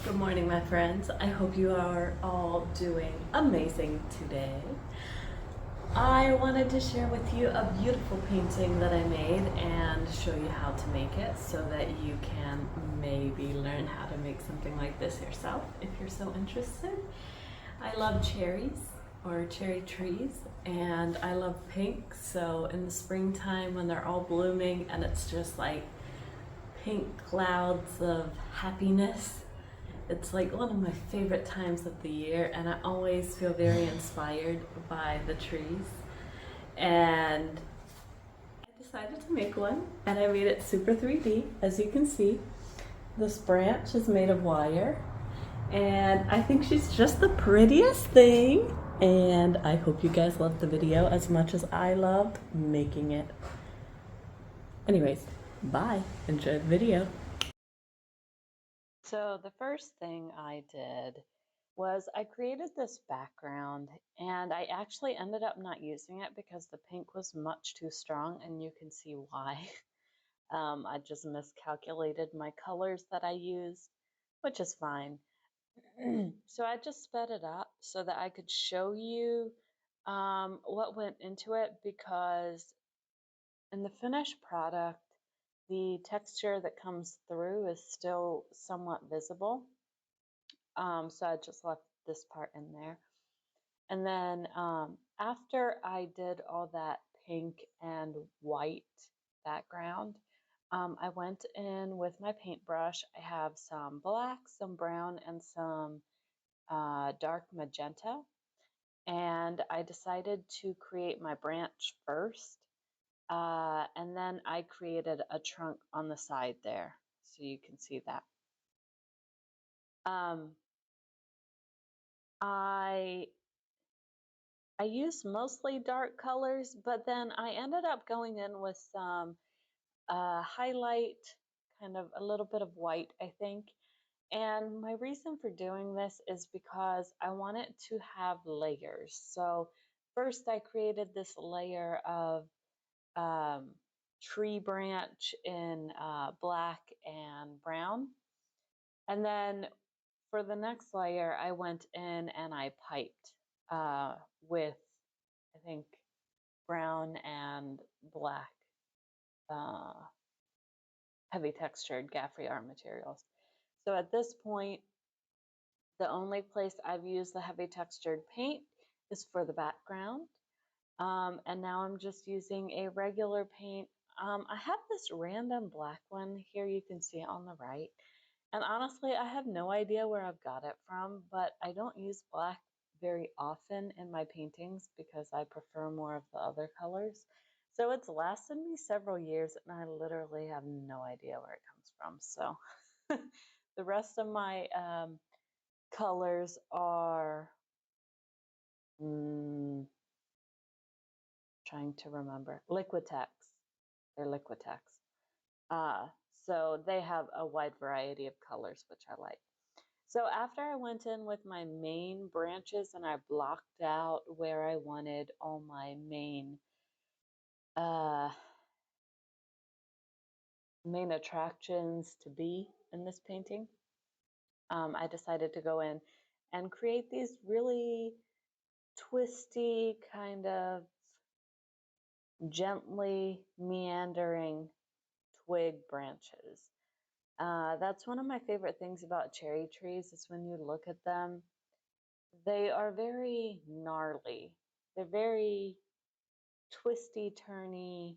Good morning, my friends. I hope you are all doing amazing today. I wanted to share with you a beautiful painting that I made and show you how to make it so that you can maybe learn how to make something like this yourself if you're so interested. I love cherries or cherry trees, and I love pink, so in the springtime when they're all blooming and it's just like pink clouds of happiness, it's like one of my favorite times of the year, and I always feel very inspired by the trees. And I decided to make one, and I made it super 3D, as you can see. This branch is made of wire, and I think she's just the prettiest thing. And I hope you guys loved the video as much as I loved making it. Anyways, bye. Enjoy the video. So the first thing I did was I created this background, and I actually ended up not using it because the pink was much too strong, and you can see why. I just miscalculated my colors that I used, which is fine. So I just sped it up so that I could show you what went into it, because in the finished product, the texture that comes through is still somewhat visible. So I just left this part in there. And then after I did all that pink and white background, I went in with my paintbrush. I have some black, some brown, and some dark magenta. And I decided to create my branch first. And then I created a trunk on the side there, so you can see that. Um, I I used mostly dark colors, but then I ended up going in with some highlight, kind of a little bit of white, I think. And my reason for doing this is because I want it to have layers. So first I created this layer of um, tree branch in black and brown. And then for the next layer, I went in and I piped with, I think, brown and black uh, heavy textured Gaffrey Art Materials. So at this point, the only place I've used the heavy textured paint is for the background. And now I'm just using a regular paint. I have this random black one here, you can see it on the right. And honestly, I have no idea where I've got it from, but I don't use black very often in my paintings because I prefer more of the other colors. So it's lasted me several years, and I literally have no idea where it comes from. So the rest of my colors are, mm, trying to remember, Liquitex. They're Liquitex. Uh, so they have a wide variety of colors, which I like. So after I went in with my main branches and I blocked out where I wanted all my uh, main attractions to be in this painting, I decided to go in and create these really twisty, kind of gently meandering twig branches. That's one of my favorite things about cherry trees is when you look at them, they are very gnarly. They're very twisty, turny,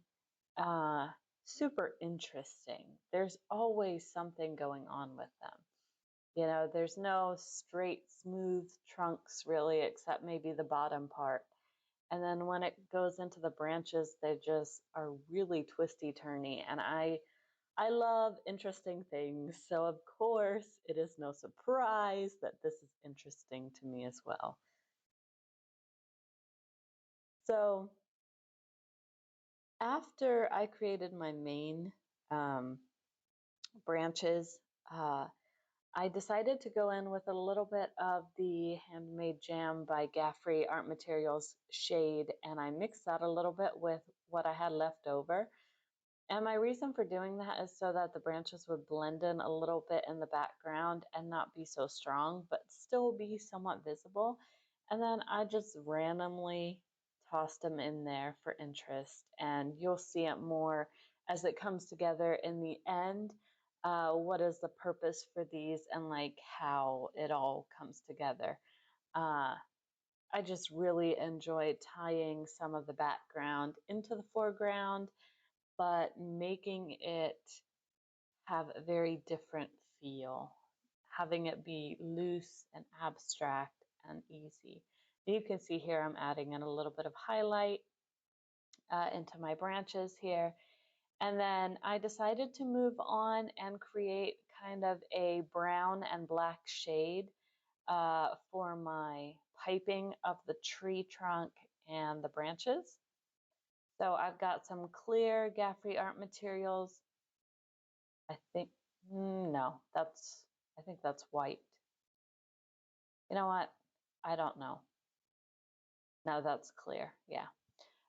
uh, super interesting. There's always something going on with them. You know, there's no straight, smooth trunks really, except maybe the bottom part. And then when it goes into the branches, they just are really twisty, turny. And I love interesting things. So of course, it is no surprise that this is interesting to me as well. So after I created my main um, branches, uh, I decided to go in with a little bit of the Handmade Jam by Gaffrey Art Materials shade, and I mixed that a little bit with what I had left over. And my reason for doing that is so that the branches would blend in a little bit in the background and not be so strong, but still be somewhat visible. And then I just randomly tossed them in there for interest, and you'll see it more as it comes together in the end. What is the purpose for these and like how it all comes together. Uh, I just really enjoy tying some of the background into the foreground, but making it have a very different feel, having it be loose and abstract and easy. You can see here I'm adding in a little bit of highlight into my branches here. And then I decided to move on and create kind of a brown and black shade for my piping of the tree trunk and the branches. So I've got some clear Gaffrey Art Materials. I think, no, I think that's white. You know what? I don't know. No, that's clear. Yeah.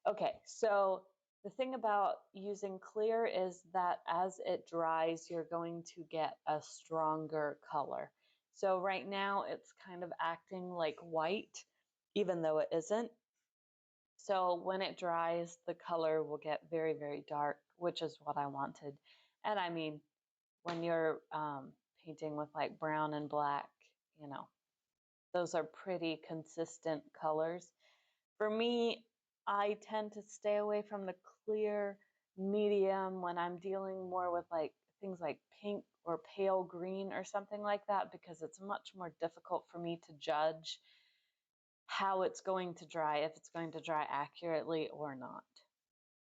Okay, so the thing about using clear is that as it dries, you're going to get a stronger color. So right now it's kind of acting like white, even though it isn't. So when it dries, the color will get very, very dark, which is what I wanted. And I mean, when you're painting with like brown and black, you know, those are pretty consistent colors. For me, I tend to stay away from the clear medium when I'm dealing more with like things like pink or pale green or something like that, because it's much more difficult for me to judge how it's going to dry, if it's going to dry accurately or not.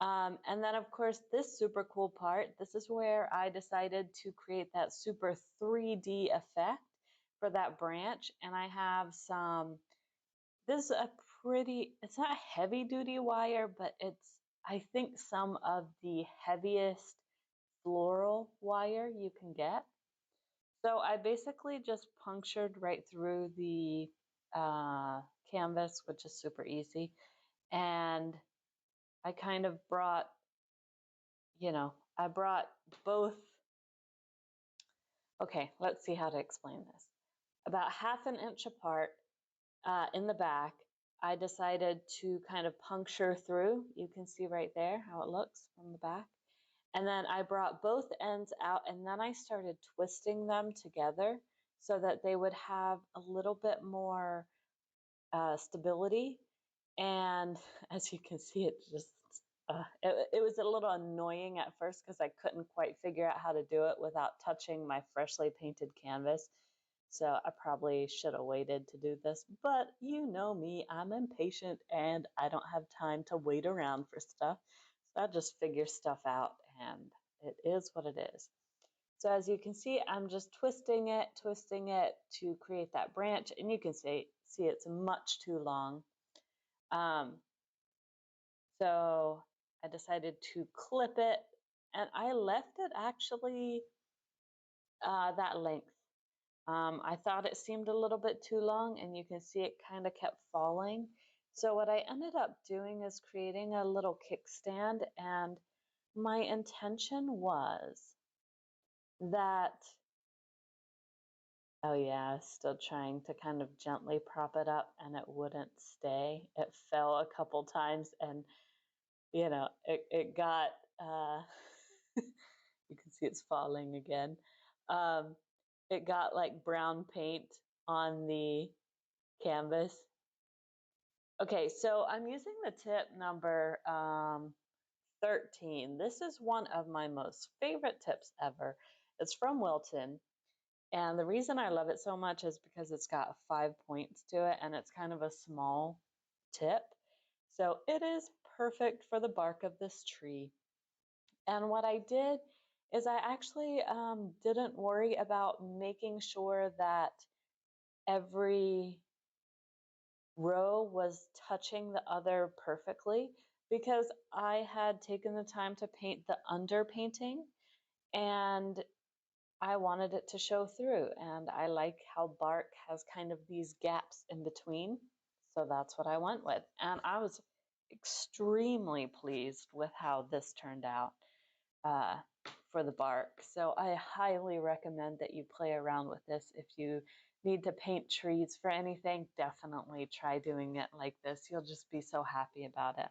And then of course, this super cool part, this is where I decided to create that super 3D effect for that branch. And I have some, this is a pretty, it's not heavy duty wire, but it's, I think, some of the heaviest floral wire you can get. So I basically just punctured right through the canvas, which is super easy. And I kind of brought, you know, I brought both. Okay, let's see how to explain this. About half an inch apart in the back, I decided to kind of puncture through. You can see right there how it looks from the back. And then I brought both ends out, and then I started twisting them together so that they would have a little bit more stability. And as you can see, it just, it was a little annoying at first because I couldn't quite figure out how to do it without touching my freshly painted canvas. So I probably should have waited to do this, but you know me, I'm impatient and I don't have time to wait around for stuff. So I just figure stuff out and it is what it is. So as you can see, I'm just twisting it to create that branch, and you can see it's much too long. So I decided to clip it, and I left it actually that length. I thought it seemed a little bit too long, and you can see it kind of kept falling. So what I ended up doing is creating a little kickstand, and my intention was that, oh yeah, still trying to kind of gently prop it up, and it wouldn't stay. It fell a couple times, and you know, it got, you can see it's falling again. It got like brown paint on the canvas. Okay, so I'm using the tip number 13. This is one of my most favorite tips ever. It's from Wilton. And the reason I love it so much is because it's got 5 points to it and it's kind of a small tip. So it is perfect for the bark of this tree. And what I did is I actually didn't worry about making sure that every row was touching the other perfectly, because I had taken the time to paint the underpainting and I wanted it to show through, and I like how bark has kind of these gaps in between. So that's what I went with. And I was extremely pleased with how this turned out. for the bark. So I highly recommend that you play around with this. If you need to paint trees for anything, definitely try doing it like this. You'll just be so happy about it.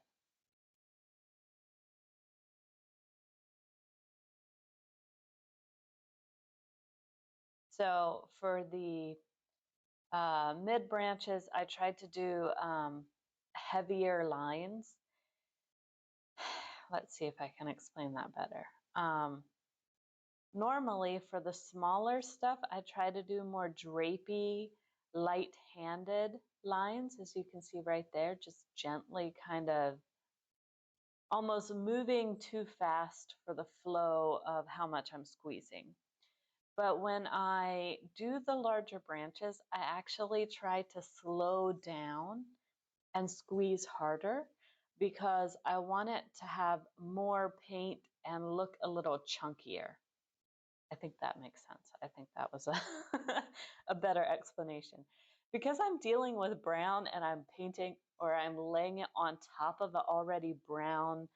So for the mid branches, I tried to do heavier lines. Let's see if I can explain that better. Normally for the smaller stuff, I try to do more drapey, light-handed lines, as you can see right there, just gently kind of almost moving too fast for the flow of how much I'm squeezing. But when I do the larger branches, I actually try to slow down and squeeze harder because I want it to have more paint and look a little chunkier. I think that makes sense. I think that was a better explanation. Because I'm dealing with brown and I'm painting or I'm laying it on top of an already brown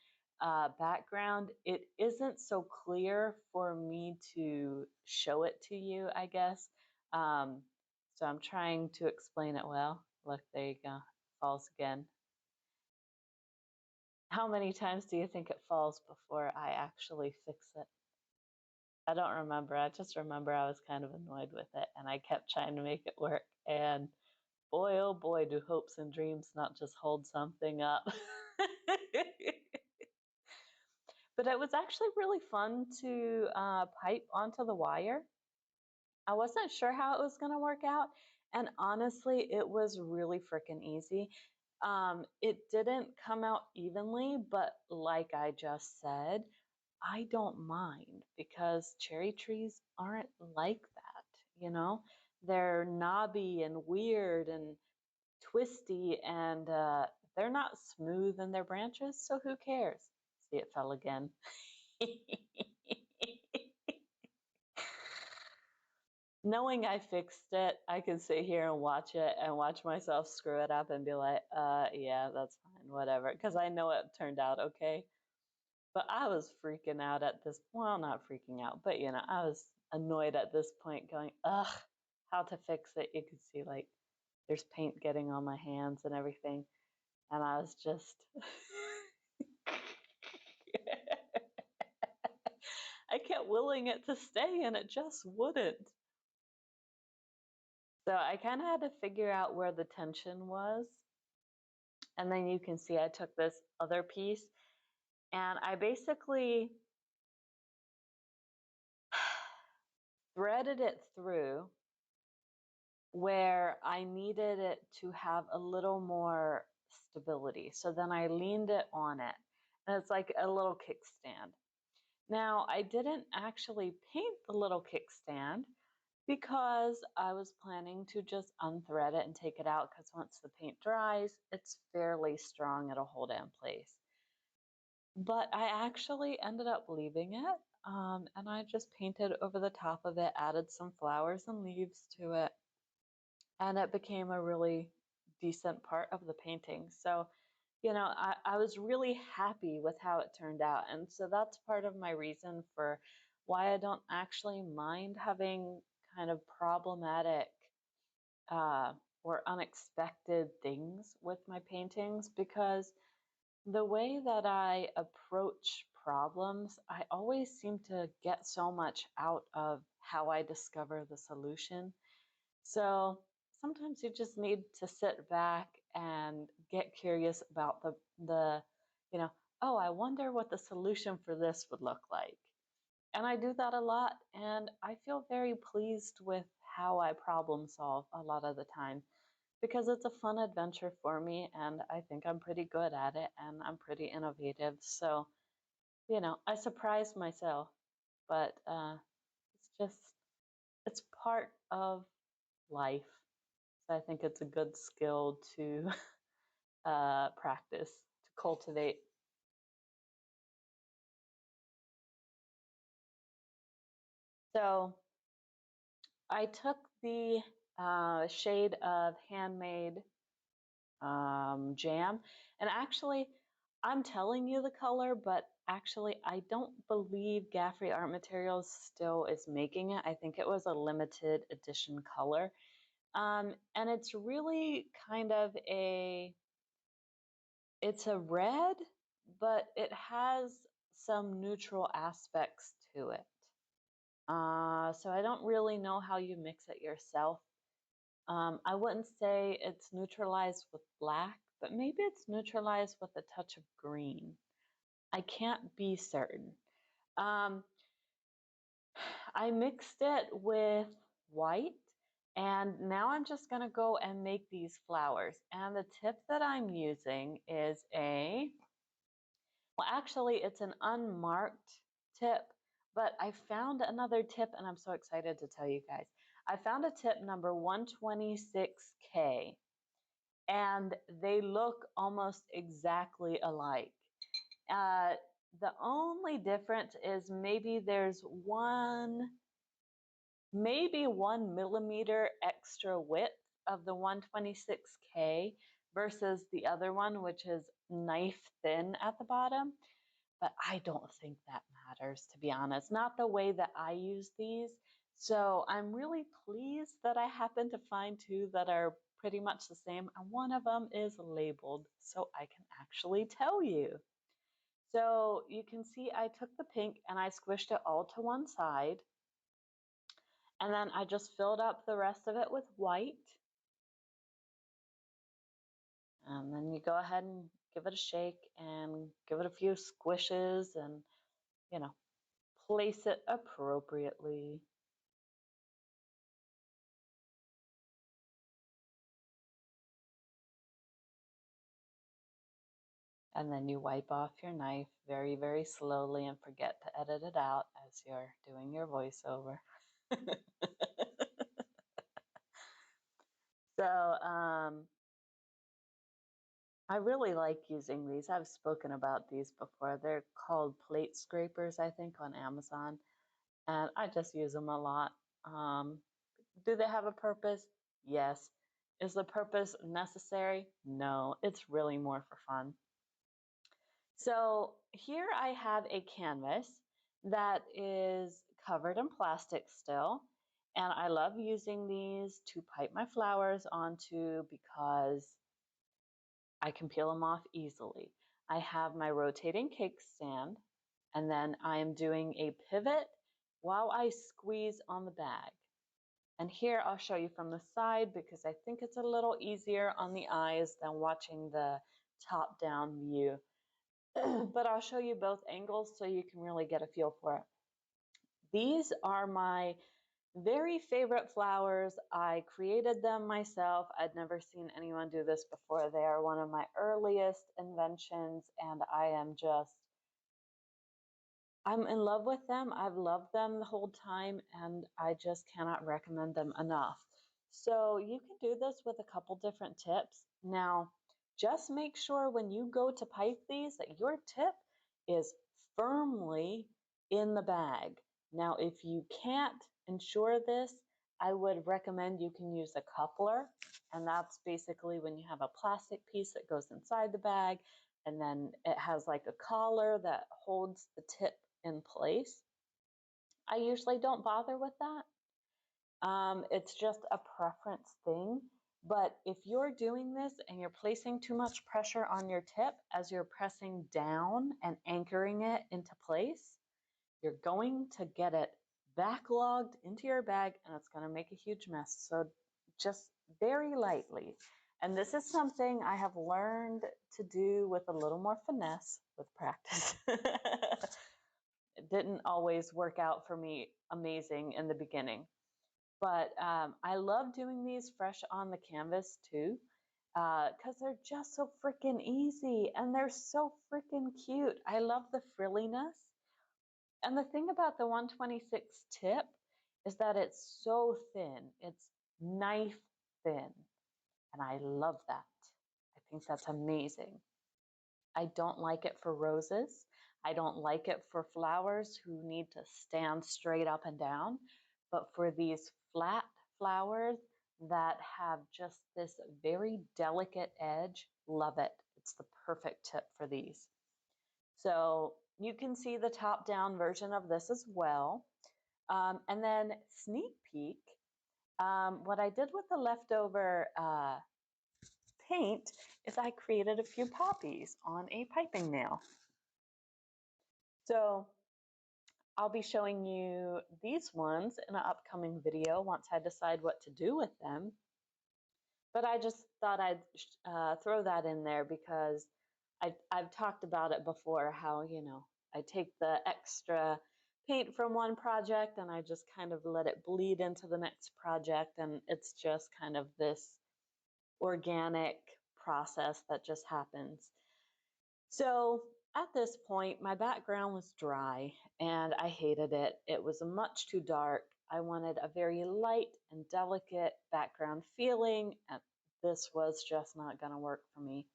background, it isn't so clear for me to show it to you, I guess. So I'm trying to explain it well. Look, there you go. Falls again. How many times do you think it falls before I actually fix it? I don't remember. I just remember I was kind of annoyed with it and I kept trying to make it work. And boy, oh boy, do hopes and dreams not just hold something up. But it was actually really fun to pipe onto the wire. I wasn't sure how it was going to work out. And honestly, it was really freaking easy. It didn't come out evenly, but like I just said, I don't mind because cherry trees aren't like that, you know? They're knobby and weird and twisty and they're not smooth in their branches, so who cares? See, it fell again. Knowing I fixed it, I can sit here and watch myself screw it up and be like, yeah, that's fine, whatever, because I know it turned out okay. But I was freaking out at this, well, not freaking out, but you know, I was annoyed at this point going, ugh, how to fix it. You could see like there's paint getting on my hands and everything. And I was just, I kept willing it to stay and it just wouldn't. So I kind of had to figure out where the tension was. And then you can see I took this other piece and I basically threaded it through where I needed it to have a little more stability. So then I leaned it on it, and it's like a little kickstand. Now, I didn't actually paint the little kickstand because I was planning to just unthread it and take it out because once the paint dries, it's fairly strong, it'll hold it in place. But I actually ended up leaving it, and I just painted over the top of it, added some flowers and leaves to it, and it became a really decent part of the painting. So, you know, I was really happy with how it turned out. And so that's part of my reason for why I don't actually mind having kind of problematic or unexpected things with my paintings, because the way that I approach problems, I always seem to get so much out of how I discover the solution. So sometimes you just need to sit back and get curious about the you know, oh, I wonder what the solution for this would look like. And I do that a lot, and I feel very pleased with how I problem solve a lot of the time because it's a fun adventure for me, and I think I'm pretty good at it, and I'm pretty innovative. So, you know, I surprised myself, but it's just, it's part of life. So I think it's a good skill to practice, to cultivate. So I took the shade of Handmade Jam, and actually, I'm telling you the color, but actually, I don't believe Gaffrey Art Materials still is making it. I think it was a limited edition color. And it's really kind of it's a red, but it has some neutral aspects to it. So I don't really know how you mix it yourself. I wouldn't say it's neutralized with black, but maybe it's neutralized with a touch of green. I can't be certain. Um, I mixed it with white, and now I'm just going to go and make these flowers. And the tip that I'm using is well, actually, it's an unmarked tip, but I found another tip, and I'm so excited to tell you guys. I found a tip number 126K, and they look almost exactly alike. Uh, the only difference is maybe 1 millimeter extra width of the 126K versus the other one, which is knife thin at the bottom. But I don't think that matters, to be honest, not the way that I use these. So I'm really pleased that I happen to find two that are pretty much the same, and one of them is labeled, so I can actually tell you. So you can see I took the pink and I squished it all to one side, and then I just filled up the rest of it with white. And then you go ahead and give it a shake and give it a few squishes and, you know, place it appropriately. And then you wipe off your knife very, very slowly and forget to edit it out as you're doing your voiceover. So I really like using these. I've spoken about these before. They're called plate scrapers, I think, on Amazon. And I just use them a lot. Do they have a purpose? Yes. Is the purpose necessary? No. It's really more for fun. So here I have a canvas that is covered in plastic still, and I love using these to pipe my flowers onto because I can peel them off easily. I have my rotating cake stand, and then I am doing a pivot while I squeeze on the bag. And here I'll show you from the side because I think it's a little easier on the eyes than watching the top-down view. But I'll show you both angles so you can really get a feel for it. These are my very favorite flowers. I created them myself. I'd never seen anyone do this before. They are one of my earliest inventions, and I'm in love with them. I've loved them the whole time, and I just cannot recommend them enough. So you can do this with a couple different tips. Now, just make sure when you go to pipe these that your tip is firmly in the bag. Now, if you can't ensure this, I would recommend you can use a coupler, and that's basically when you have a plastic piece that goes inside the bag, and then it has like a collar that holds the tip in place. I usually don't bother with that. It's just a preference thing. But if you're doing this and you're placing too much pressure on your tip as you're pressing down and anchoring it into place, you're going to get it backlogged into your bag and it's going to make a huge mess. So just very lightly. And this is something I have learned to do with a little more finesse with practice. It didn't always work out for me amazing in the beginning. But I love doing these fresh on the canvas too, because they're just so freaking easy and they're so freaking cute. I love the frilliness. And the thing about the 126 tip is that it's so thin. It's knife thin. And I love that. I think that's amazing. I don't like it for roses. I don't like it for flowers who need to stand straight up and down. But for these flat flowers that have just this very delicate edge, love it. It's the perfect tip for these. So you can see the top-down version of this as well. And then sneak peek, what I did with the leftover paint is I created a few poppies on a piping nail. So I'll be showing you these ones in an upcoming video once I decide what to do with them. But I just thought I'd throw that in there because I've talked about it before, how, you know, I take the extra paint from one project and I just kind of let it bleed into the next project, and it's just kind of this organic process that just happens. So at this point, my background was dry and I hated it. It was much too dark. I wanted a very light and delicate background feeling, and this was just not going to work for me.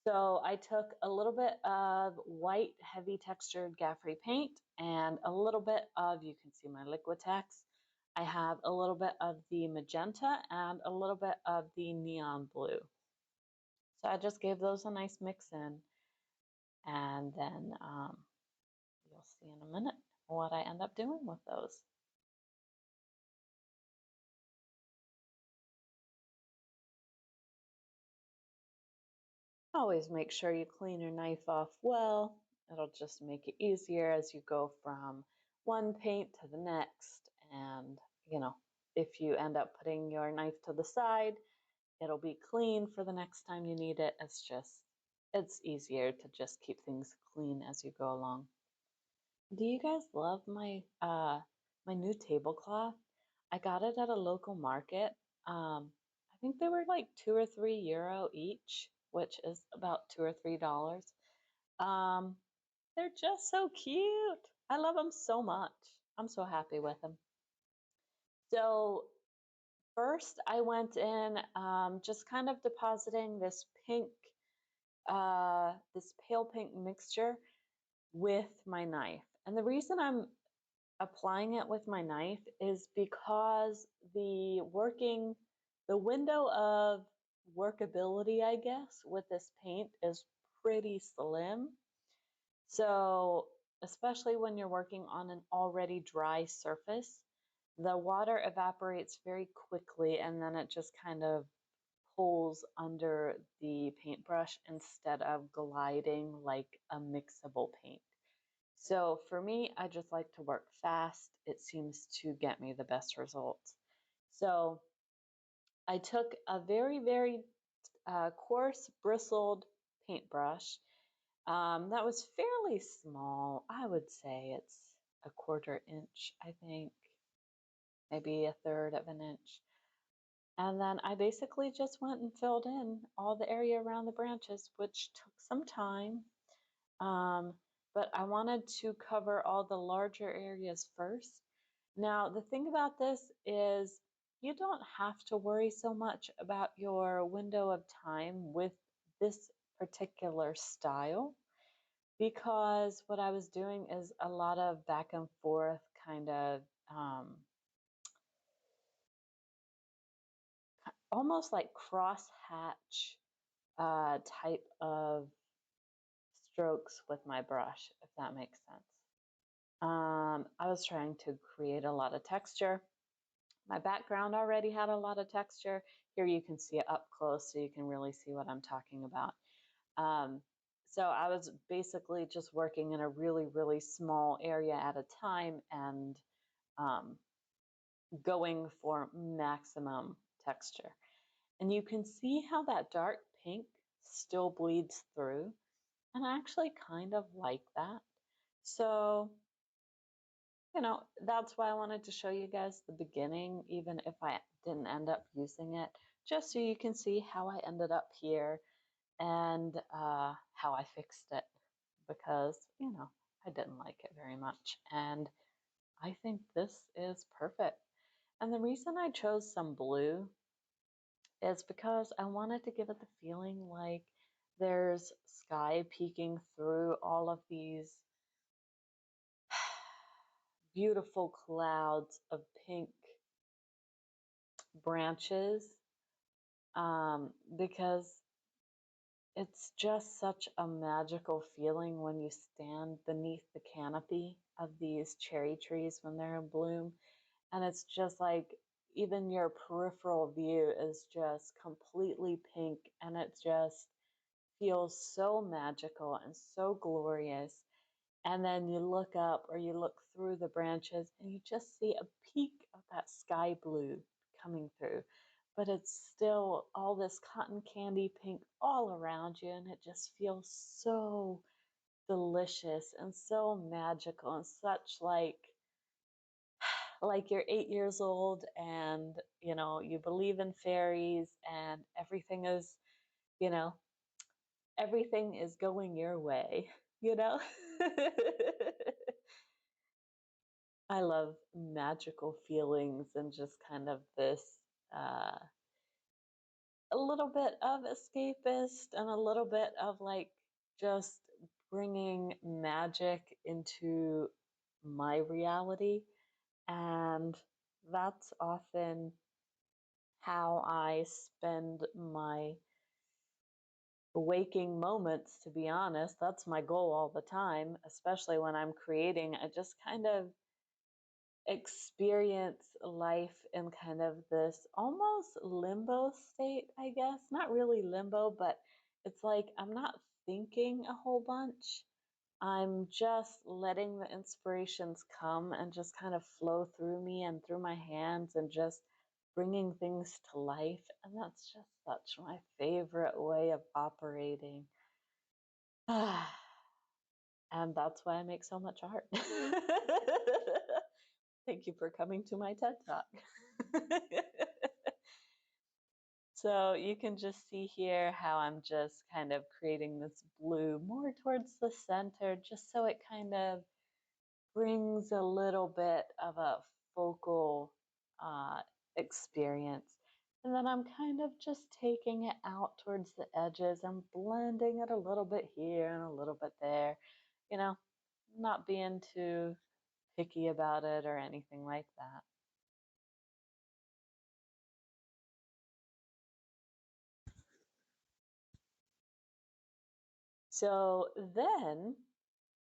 So I took a little bit of white heavy textured Gaffrey paint and a little bit of, you can see my Liquitex. I have a little bit of the magenta and a little bit of the neon blue. So I just gave those a nice mix in, and then you'll see in a minute what I end up doing with those. Always make sure you clean your knife off well. It'll just make it easier as you go from one paint to the next. And, you know, if you end up putting your knife to the side, it'll be clean for the next time you need it. It's easier to just keep things clean as you go along. Do you guys love my my new tablecloth? I got it at a local market. I think they were like €2 or €3 each, which is about $2 or $3. Um, they're just so cute. I love them so much. I'm so happy with them. So first I went in just kind of depositing this pink, this pale pink mixture with my knife. And the reason I'm applying it with my knife is because the window of workability, I guess, with this paint is pretty slim. So especially when you're working on an already dry surface, the water evaporates very quickly and then it just kind of pulls under the paintbrush instead of gliding like a mixable paint. So for me, I just like to work fast. It seems to get me the best results. So I took a very, very coarse bristled paintbrush that was fairly small. I would say it's a 1/4 inch, I think, maybe a 1/3 of an inch. And then I basically just went and filled in all the area around the branches, which took some time. But I wanted to cover all the larger areas first. Now, the thing about this is you don't have to worry so much about your window of time with this particular style, because what I was doing is a lot of back and forth kind of almost like cross-hatch type of strokes with my brush, if that makes sense. I was trying to create a lot of texture. My background already had a lot of texture. Here you can see it up close so you can really see what I'm talking about. So I was basically just working in a really, really small area at a time and going for maximum texture. And you can see how that dark pink still bleeds through. And I actually kind of like that. So, you know, that's why I wanted to show you guys the beginning, even if I didn't end up using it, just so you can see how I ended up here and how I fixed it, because, you know, I didn't like it very much. And I think this is perfect. And the reason I chose some blue is because I wanted to give it the feeling like there's sky peeking through all of these beautiful clouds of pink branches, because it's just such a magical feeling when you stand beneath the canopy of these cherry trees when they're in bloom. And it's just like even your peripheral view is just completely pink, and it just feels so magical and so glorious. And then you look up or you look through the branches and you just see a peak of that sky blue coming through. But it's still all this cotton candy pink all around you, and it just feels so delicious and so magical and such like you're 8 years old and you believe in fairies and you know everything is going your way, you know? I love magical feelings and just kind of this a little bit of escapist and a little bit of like just bringing magic into my reality. And that's often how I spend my waking moments, to be honest. That's my goal all the time, especially when I'm creating. I just kind of experience life in kind of this almost limbo state, I guess. Not really limbo, but it's like I'm not thinking a whole bunch. I'm just letting the inspirations come and just kind of flow through me and through my hands and just bringing things to life. And that's just such my favorite way of operating. And that's why I make so much art. Thank you for coming to my TED Talk. So you can just see here how I'm just kind of creating this blue more towards the center, just so it kind of brings a little bit of a focal experience. And then I'm kind of just taking it out towards the edges and blending it a little bit here and a little bit there, you know, not being too picky about it or anything like that. So then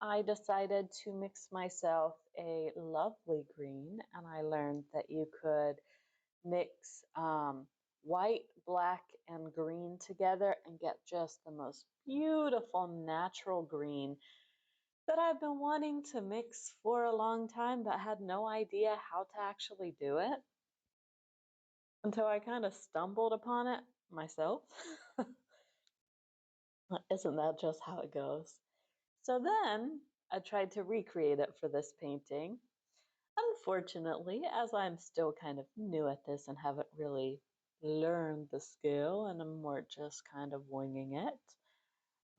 I decided to mix myself a lovely green, and I learned that you could mix white, black, and green together and get just the most beautiful natural green that I've been wanting to mix for a long time, but had no idea how to actually do it until I kind of stumbled upon it myself. Isn't that just how it goes? So then I tried to recreate it for this painting. Unfortunately, as I'm still kind of new at this and haven't really learned the skill and I'm more just kind of winging it,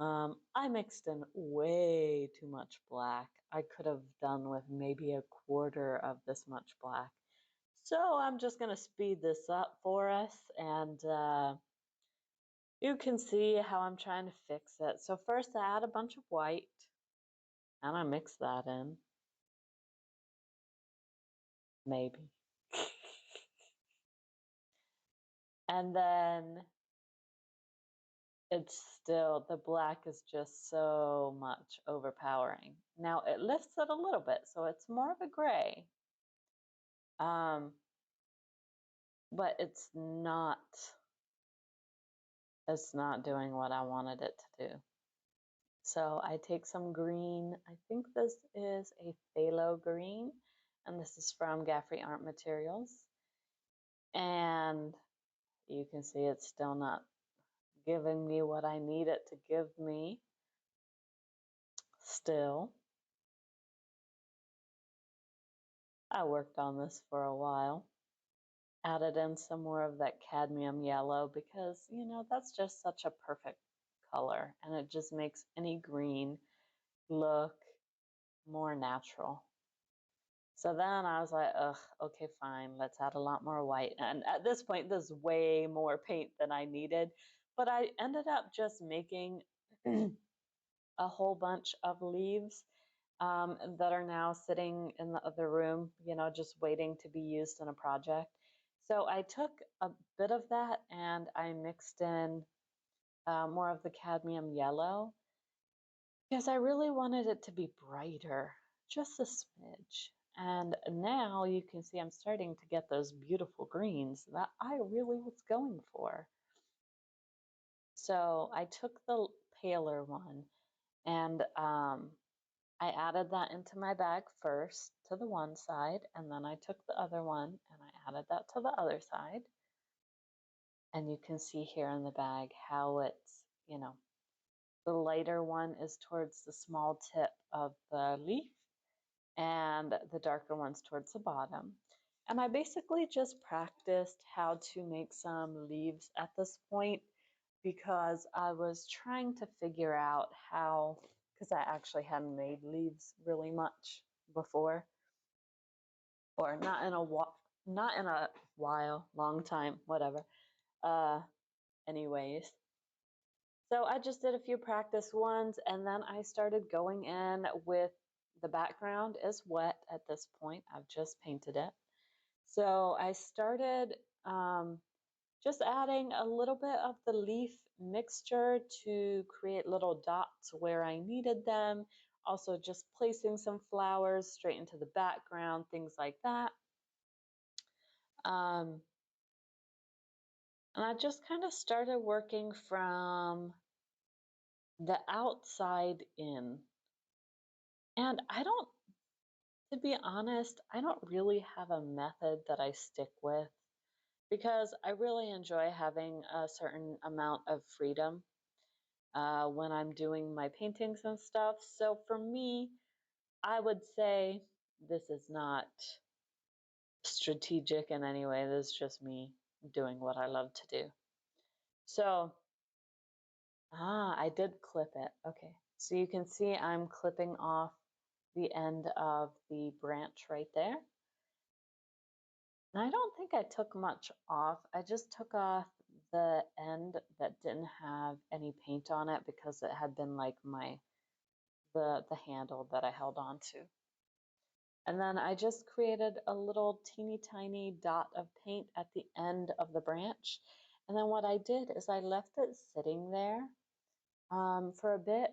I mixed in way too much black. I could have done with maybe a quarter of this much black. So I'm just going to speed this up for us, and you can see how I'm trying to fix it. So first I add a bunch of white and I mix that in, maybe. And then it's still, the black is just so much overpowering. Now it lifts it a little bit, so it's more of a gray. But it's not doing what I wanted it to do. So I take some green, I think this is a phthalo green, and this is from Gaffrey Art Materials. And you can see it's still not giving me what I need it to give me. Still, I worked on this for a while. Added in some more of that cadmium yellow because, that's just such a perfect color, and it just makes any green look more natural. So then I was like, ugh, okay, fine, let's add a lot more white. And at this point, there's way more paint than I needed, but I ended up just making a whole bunch of leaves that are now sitting in the other room, just waiting to be used in a project. So I took a bit of that and I mixed in more of the cadmium yellow, because I really wanted it to be brighter, just a smidge. And now you can see I'm starting to get those beautiful greens that I really was going for. So I took the paler one and I added that into my bag first to the one side, and then I took the other one and I added that to the other side. And you can see here in the bag how it's, you know, the lighter one is towards the small tip of the leaf and the darker one's towards the bottom. And I basically just practiced how to make some leaves at this point because I was trying to figure out how, because I actually hadn't made leaves really much before, or not in a while, long time, whatever. Anyways, so I just did a few practice ones, and then I started going in with the background is wet at this point. I've just painted it. So I started just adding a little bit of the leaf mixture to create little dots where I needed them. Also just placing some flowers straight into the background, things like that. And I just kind of started working from the outside in. And to be honest, I don't really have a method that I stick with because I really enjoy having a certain amount of freedom when I'm doing my paintings and stuff. So for me, I would say this is not strategic in any way. This is just me doing what I love to do. So, I did clip it. Okay. So you can see I'm clipping off the end of the branch right there. And I don't think I took much off. I just took off the end that didn't have any paint on it because it had been like the handle that I held on to. And then I just created a little teeny tiny dot of paint at the end of the branch. And then what I did is I left it sitting there for a bit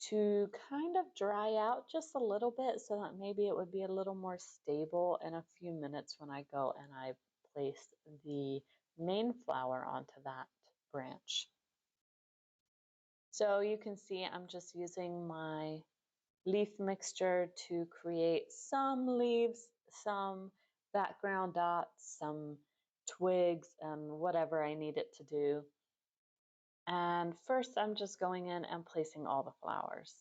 to kind of dry out just a little bit so that maybe it would be a little more stable in a few minutes when I go and I place the main flower onto that branch. So you can see I'm just using my leaf mixture to create some leaves, some background dots, some twigs, and whatever I need it to do. And first I'm just going in and placing all the flowers.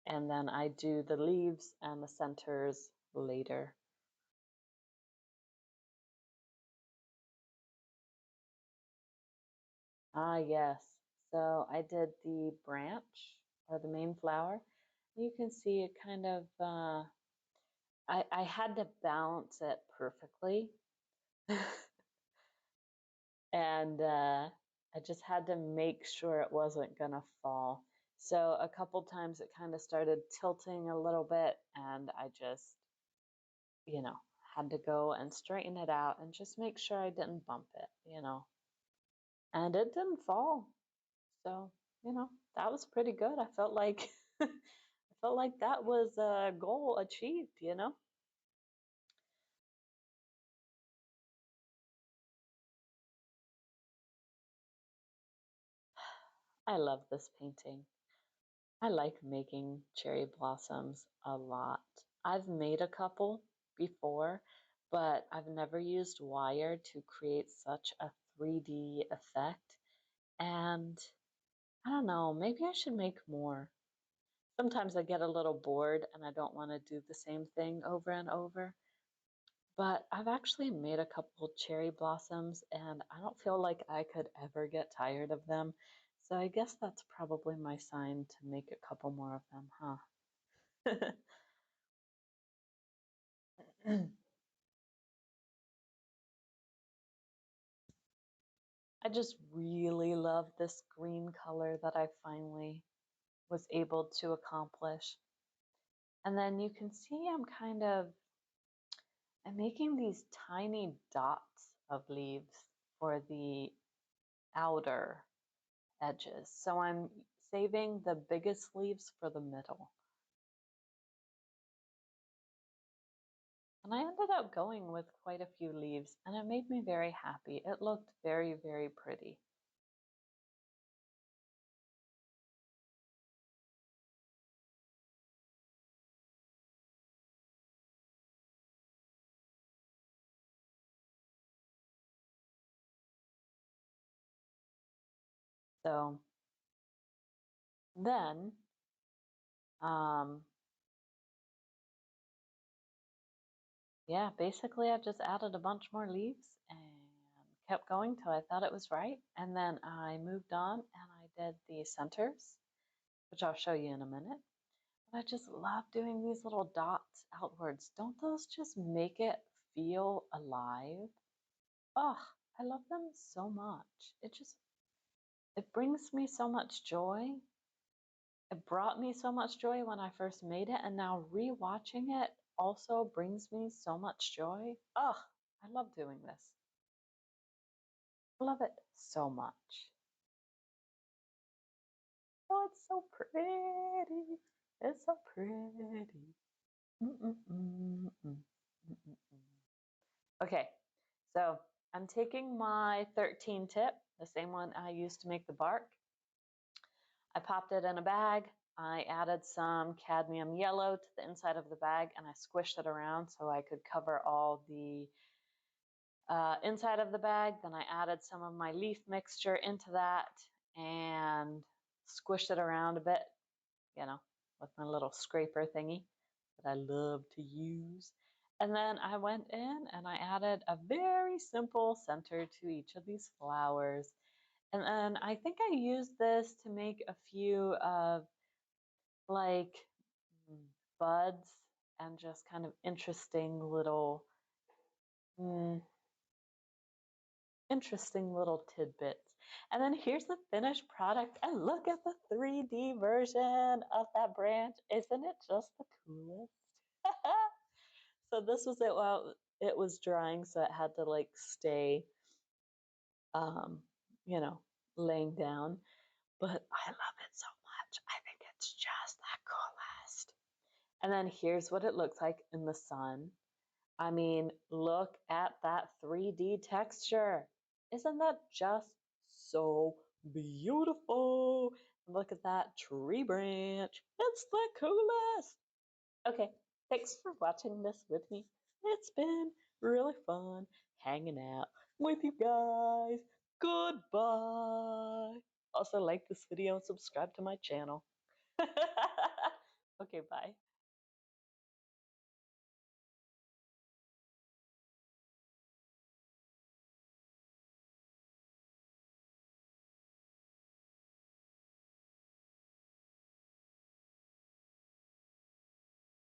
And then I do the leaves and the centers later. Ah, yes. So I did the branch or the main flower. You can see it kind of, I had to balance it perfectly. And I just had to make sure it wasn't gonna fall. So a couple times it kind of started tilting a little bit, and I just, you know, had to go and straighten it out and just make sure I didn't bump it, you know. And it didn't fall. So, you know, that was pretty good. I felt like I felt like that was a goal achieved, you know. I love this painting. I like making cherry blossoms a lot. I've made a couple before, but I've never used wire to create such a 3D effect. And I don't know, maybe I should make more. Sometimes I get a little bored and I don't want to do the same thing over and over. But I've actually made a couple cherry blossoms and I don't feel like I could ever get tired of them. So I guess that's probably my sign to make a couple more of them, huh? I just really love this green color that I finally was able to accomplish. And then you can see I'm making these tiny dots of leaves for the outer edges. So I'm saving the biggest leaves for the middle. And I ended up going with quite a few leaves, and it made me very happy. It looked very, very pretty. So then, yeah, basically I just added a bunch more leaves and kept going till I thought it was right. And then I moved on and I did the centers, which I'll show you in a minute. But I just love doing these little dots outwards. Don't those just make it feel alive? Oh, I love them so much. It brings me so much joy. It brought me so much joy when I first made it, and now rewatching it also brings me so much joy. Oh, I love doing this. I love it so much. Oh, it's so pretty. It's so pretty. Okay, so I'm taking my 13 tip, the same one I used to make the bark. I popped it in a bag. I added some cadmium yellow to the inside of the bag and I squished it around so I could cover all the inside of the bag. Then I added some of my leaf mixture into that and squished it around a bit, you know, with my little scraper thingy that I love to use. And then I went in and I added a very simple center to each of these flowers. And then I think I used this to make a few of like buds and just kind of mm, interesting little tidbits. And then here's the finished product. And look at the 3D version of that branch. Isn't it just the coolest? So this was it while it was drying, so it had to like stay, um, you know, laying down. But I love it so much. I think it's just the coolest. And then here's what it looks like in the sun. I mean, look at that 3D texture. Isn't that just so beautiful? Look at that tree branch. It's the coolest. Okay, thanks for watching this with me. It's been really fun hanging out with you guys. Goodbye. Also, like this video and subscribe to my channel. Okay, bye.